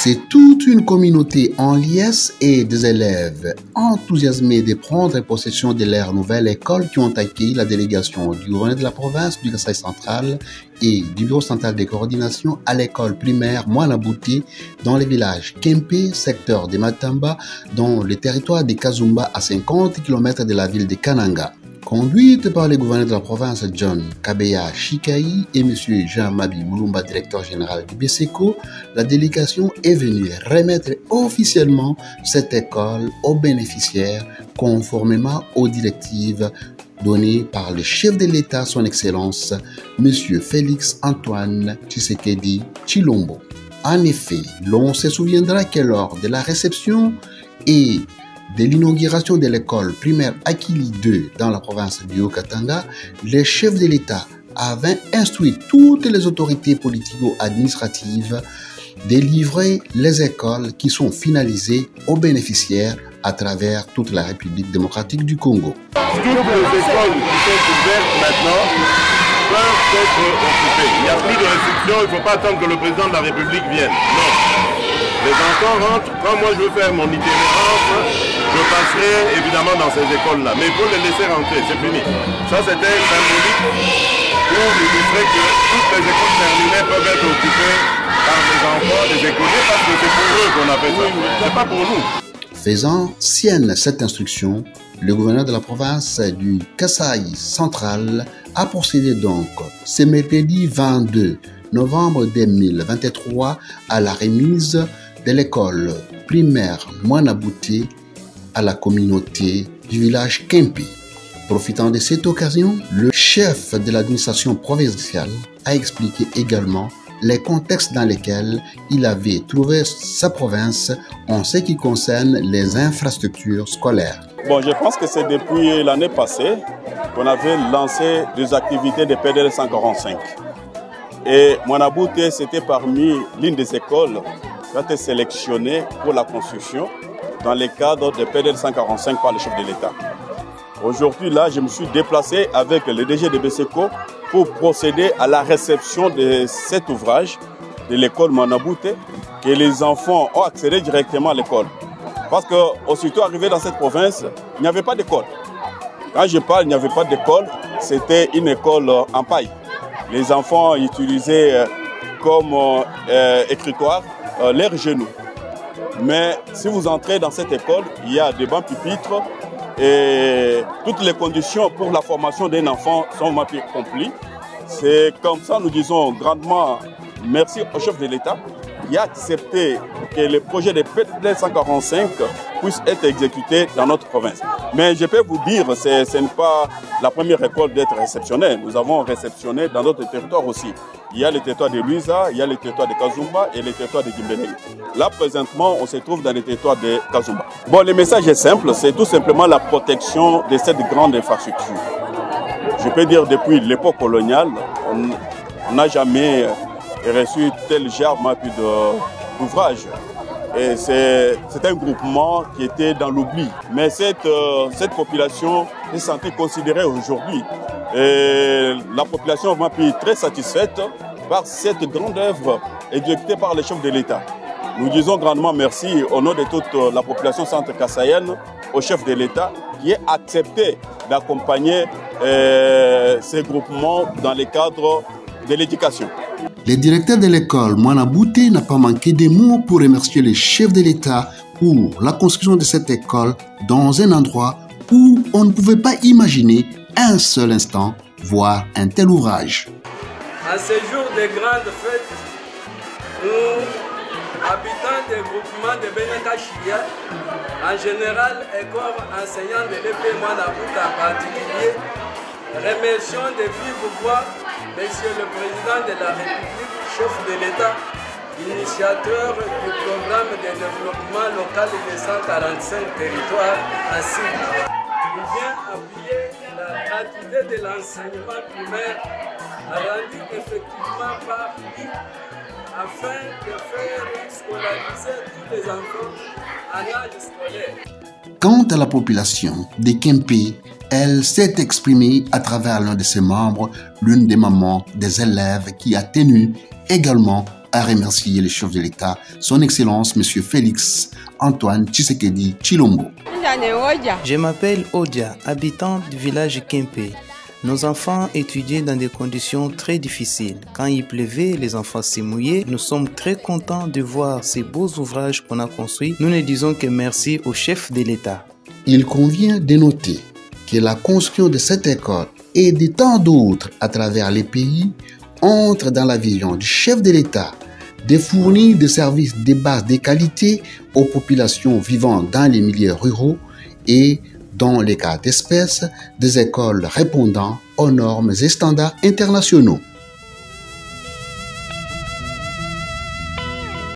C'est toute une communauté en liesse et des élèves enthousiasmés de prendre possession de leur nouvelle école qui ont accueilli la délégation du gouverneur de la province du Kasaï central et du bureau central de coordination à l'école primaire Mwanabouté dans le village Kempe, secteur de Matamba, dans le territoire de Kazumba à 50 km de la ville de Kananga. Conduite par le gouverneur de la province John Kabeya Chikaï et M. Jean-Mabi Moulumba, directeur général du BSECO, la délégation est venue remettre officiellement cette école aux bénéficiaires conformément aux directives données par le chef de l'État, son Excellence, M. Félix Antoine Tshisekedi Tshilombo. En effet, l'on se souviendra que lors de la réception et de l'inauguration de l'école primaire Akili 2 dans la province du Haut-Katanga, le chef de l'État avait instruit toutes les autorités politico-administratives de livrer les écoles qui sont finalisées aux bénéficiaires à travers toute la République démocratique du Congo. Toutes les écoles qui sont ouvertes maintenant peuvent être occupées. Il n'y a plus de restrictions, il ne faut pas attendre que le président de la République vienne. Non. Les enfants rentrent, quand moi je veux faire mon itinérance, je passerai évidemment dans ces écoles-là. Mais il faut les laisser rentrer, c'est fini. Ça c'était symbolique pour illustrer que toutes les écoles terminées peuvent être occupées par les enfants, les écoliers, parce que c'est pour eux qu'on a fait ça. C'est pas pour nous. Faisant sienne cette instruction, le gouverneur de la province du Kasaï central a procédé donc ce mercredi 22 novembre 2023 à la remise de l'école primaire Mwanabouté à la communauté du village Kempi. Profitant de cette occasion, le chef de l'administration provinciale a expliqué également les contextes dans lesquels il avait trouvé sa province en ce qui concerne les infrastructures scolaires. Bon, je pense que c'est depuis l'année passée qu'on avait lancé des activités de PDL 145. Et Mwanabouté, c'était parmi l'une des écoles qui a été sélectionnée pour la construction dans le cadre de PDL 145 par le chef de l'État. Aujourd'hui, là, je me suis déplacé avec le DG de BSECO pour procéder à la réception de cet ouvrage de l'école Mwanabouté, que les enfants ont accédé directement à l'école. Parce qu'aussitôt arrivé dans cette province, il n'y avait pas d'école. Quand je parle, il n'y avait pas d'école, c'était une école en paille. Les enfants utilisaient comme écritoire leurs genoux. Mais si vous entrez dans cette école, il y a des bancs pupitres et toutes les conditions pour la formation d'un enfant sont accomplies. C'est comme ça, nous disons grandement merci au chef de l'État qui a accepté que le projet de PDL 145 puisse être exécuté dans notre province. Mais je peux vous dire, ce n'est pas la première école d'être réceptionnée. Nous avons réceptionné dans d'autres territoires aussi. Il y a le territoire de Luisa, il y a le territoire de Kazumba et le territoire de Gimbeleng. Là, présentement, on se trouve dans le territoire de Kazumba. Bon, le message est simple, c'est tout simplement la protection de cette grande infrastructure. Je peux dire, depuis l'époque coloniale, on n'a jamais reçu tel genre d'ouvrage. Et c'est un groupement qui était dans l'oubli. Mais cette population est sentie considérée aujourd'hui. Et la population est très satisfaite par cette grande œuvre exécutée par le chef de l'État. Nous disons grandement merci au nom de toute la population centre-kassaïenne, au chef de l'État qui a accepté d'accompagner ces groupements dans le cadre de l'éducation. Le directeur de l'école Mwanabouté n'a pas manqué de mots pour remercier le chef de l'État pour la construction de cette école dans un endroit où on ne pouvait pas imaginer un seul instant voir un tel ouvrage. En ce jour de grandes fêtes, nous, habitants des groupements de Benakachia, en général et comme enseignants de l'EP Mwanabouté en particulier, remercions de vive voix Monsieur le Président de la République, chef de l'État, initiateur du programme de développement local de 145 territoires à Sud. Il vient appuyer la gratuité de l'enseignement primaire rendu effectivement par lui afin de faire scolariser tous les enfants en âge scolaire. Quant à la population de Kempi, elle s'est exprimée à travers l'un de ses membres, l'une des mamans des élèves qui a tenu également a remercié le chef de l'État, son Excellence M. Félix Antoine Tshisekedi Tshilombo. Je m'appelle Odia, habitant du village Kempe. Nos enfants étudiaient dans des conditions très difficiles. Quand il pleuvait, les enfants s'y mouillaient. Nous sommes très contents de voir ces beaux ouvrages qu'on a construits. Nous ne disons que merci au chef de l'État. Il convient de noter que la construction de cette école et de tant d'autres à travers les pays entre dans la vision du chef de l'État de fournir des services de base de qualité aux populations vivant dans les milieux ruraux et, dans les cas d'espèces, des écoles répondant aux normes et standards internationaux.